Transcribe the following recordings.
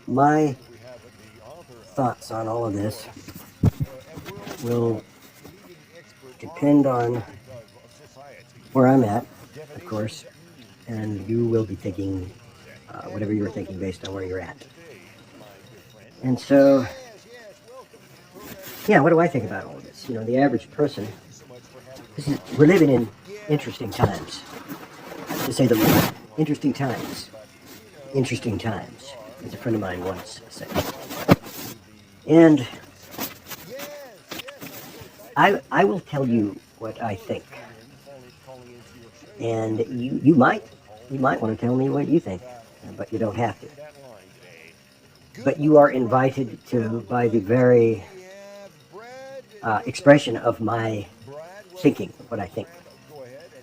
my thoughts on all of this will depend on where I'm at, of course, and you will be thinking whatever you're thinking based on where you're at. And so, yeah, what do I think about all of this? You know, the average person, we're living in interesting times, to say the least. Interesting times. Interesting times, as a friend of mine once said. And I will tell you what I think. And you might want to tell me what you think, but you don't have to. But you are invited to, by the very expression of my thinking, what I think.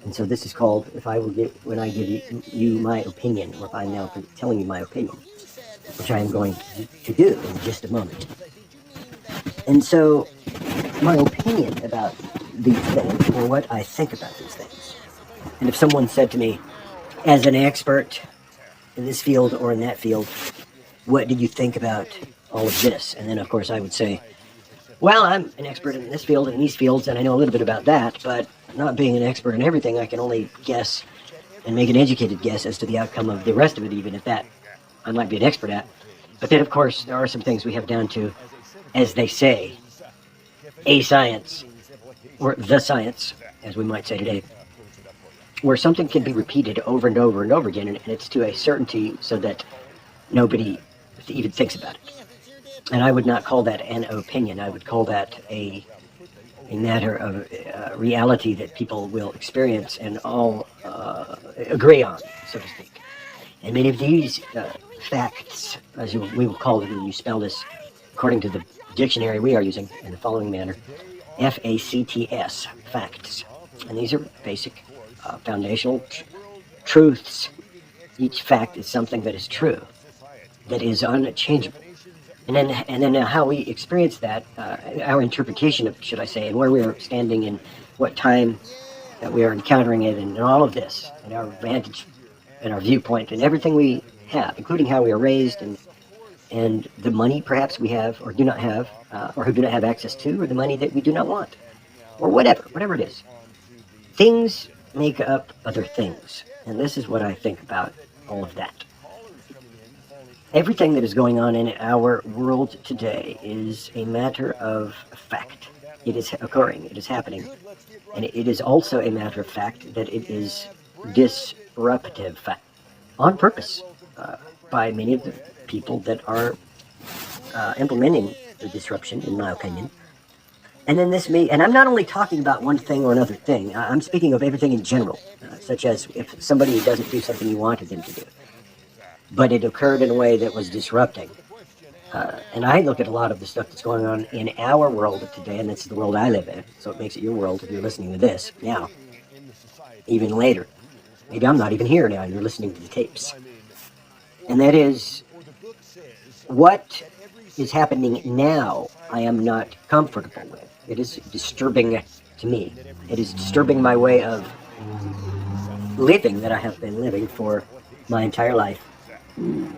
And so this is called, when I give you my opinion, or if I'm now telling you my opinion, which I am going to do in just a moment. And so, my opinion about these things, or what I think about these things. And if someone said to me, as an expert in this field or in that field, what did you think about all of this? And then, of course, I would say, well, I'm an expert in this field and these fields, and I know a little bit about that, but not being an expert in everything, I can only guess and make an educated guess as to the outcome of the rest of it, even if that I might be an expert at. But then, of course, there are some things we have down to, as they say, a science, or the science, as we might say today, where something can be repeated over and over and over again, and it's to a certainty so that nobody even thinks about it. And I would not call that an opinion. I would call that a matter of reality that people will experience and all agree on, so to speak. And many of these facts, as we will call it when you spell this according to the dictionary we are using in the following manner, F-A-C-T-S, facts. And these are basic foundational truths. Each fact is something that is true, that is unchangeable. And then how we experience that, our interpretation of, should I say, and where we are standing and what time that we are encountering it, and all of this, and our vantage and our viewpoint and everything we have, including how we are raised and the money perhaps we have or do not have, or who do not have access to, or the money that we do not want, or whatever it is. Things make up other things, and this is what I think about all of that. Everything that is going on in our world today is a matter of fact. It is occurring, it is happening, and it is also a matter of fact that it is disruptive fact, on purpose, by many of the people that are implementing the disruption, in my opinion. And then and I'm not only talking about one thing or another thing, I'm speaking of everything in general, such as if somebody doesn't do something you wanted them to do, but it occurred in a way that was disrupting. And I look at a lot of the stuff that's going on in our world today, and this is the world I live in, so it makes it your world if you're listening to this now, even later. Maybe I'm not even here now, you're listening to the tapes. And that is, what is happening now, I am not comfortable with. It is disturbing to me. It is disturbing my way of living that I have been living for my entire life. And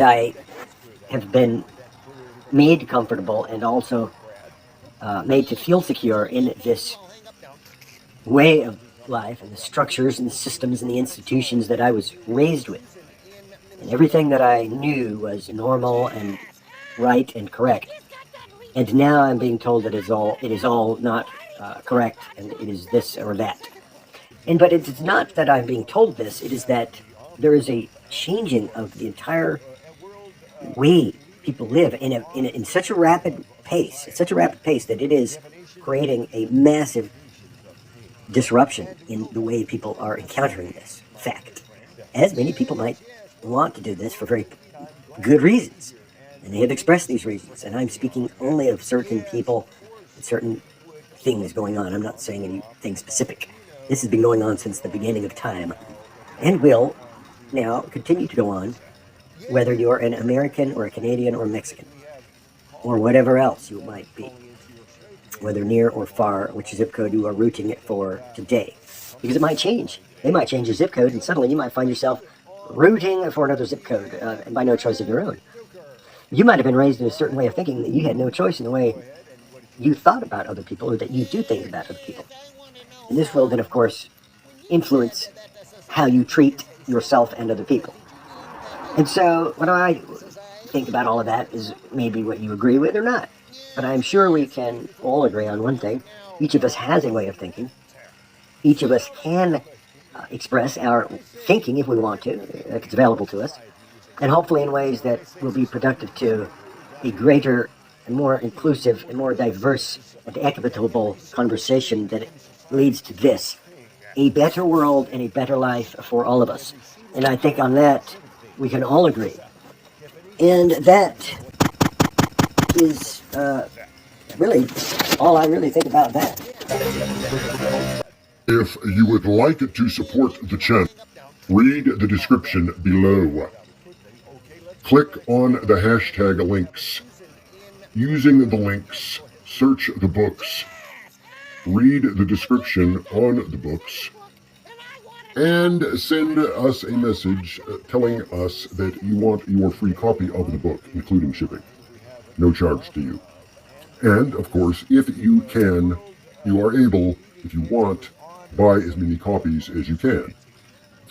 I have been made comfortable and also made to feel secure in this way of life and the structures and the systems and the institutions that I was raised with. And everything that I knew was normal and right and correct. And now I'm being told that it is all not correct, and it is this or that. But it is not that I'm being told this, it is that there is a changing of the entire way people live in such a rapid pace. It's such a rapid pace that it is creating a massive disruption in the way people are encountering this fact. As many people might want to do this for very good reasons. And they have expressed these reasons. And I'm speaking only of certain people and certain things going on. I'm not saying anything specific. This has been going on since the beginning of time. And will now continue to go on, whether you're an American or a Canadian or a Mexican, or whatever else you might be, whether near or far, which zip code you are rooting it for today. Because it might change. They might change your zip code, and suddenly you might find yourself rooting for another zip code, and by no choice of your own. You might have been raised in a certain way of thinking that you had no choice in the way you thought about other people, or that you do think about other people. And this will then, of course, influence how you treat yourself and other people. And so what I think about all of that is maybe what you agree with or not. But I'm sure we can all agree on one thing. Each of us has a way of thinking. Each of us can express our thinking if we want to, if it's available to us, and hopefully in ways that will be productive to a greater and more inclusive and more diverse and equitable conversation that leads to this, a better world and a better life for all of us. And I think on that we can all agree. And that is really all I really think about that. If you would like to support the channel, read the description below. Click on the hashtag links. Using the links, search the books, read the description on the books, and send us a message telling us that you want your free copy of the book, including shipping. No charge to you. And, of course, if you can, you are able, if you want, buy as many copies as you can.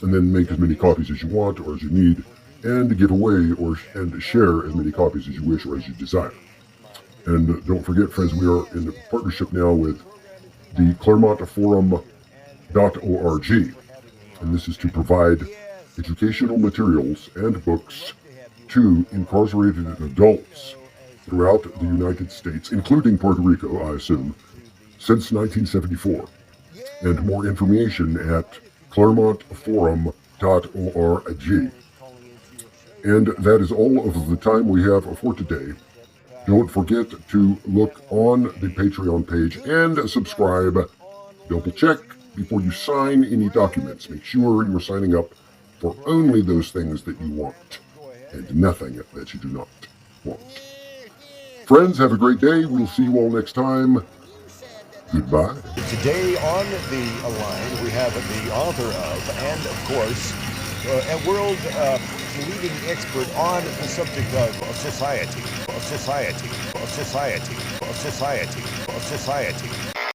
And then make as many copies as you want or as you need, and give away and share as many copies as you wish or as you desire. And don't forget, friends, we are in partnership now with the ClaremontForum.org. And this is to provide educational materials and books to incarcerated adults throughout the United States, including Puerto Rico, I assume, since 1974. And more information at ClaremontForum.org. And that is all of the time we have for today. Don't forget to look on the Patreon page and subscribe. Double check before you sign any documents. Make sure you're signing up for only those things that you want and nothing that you do not want. Friends, have a great day. We'll see you all next time. Goodbye. Today on the line, we have the author of, and of course, a world leading expert on the subject of society.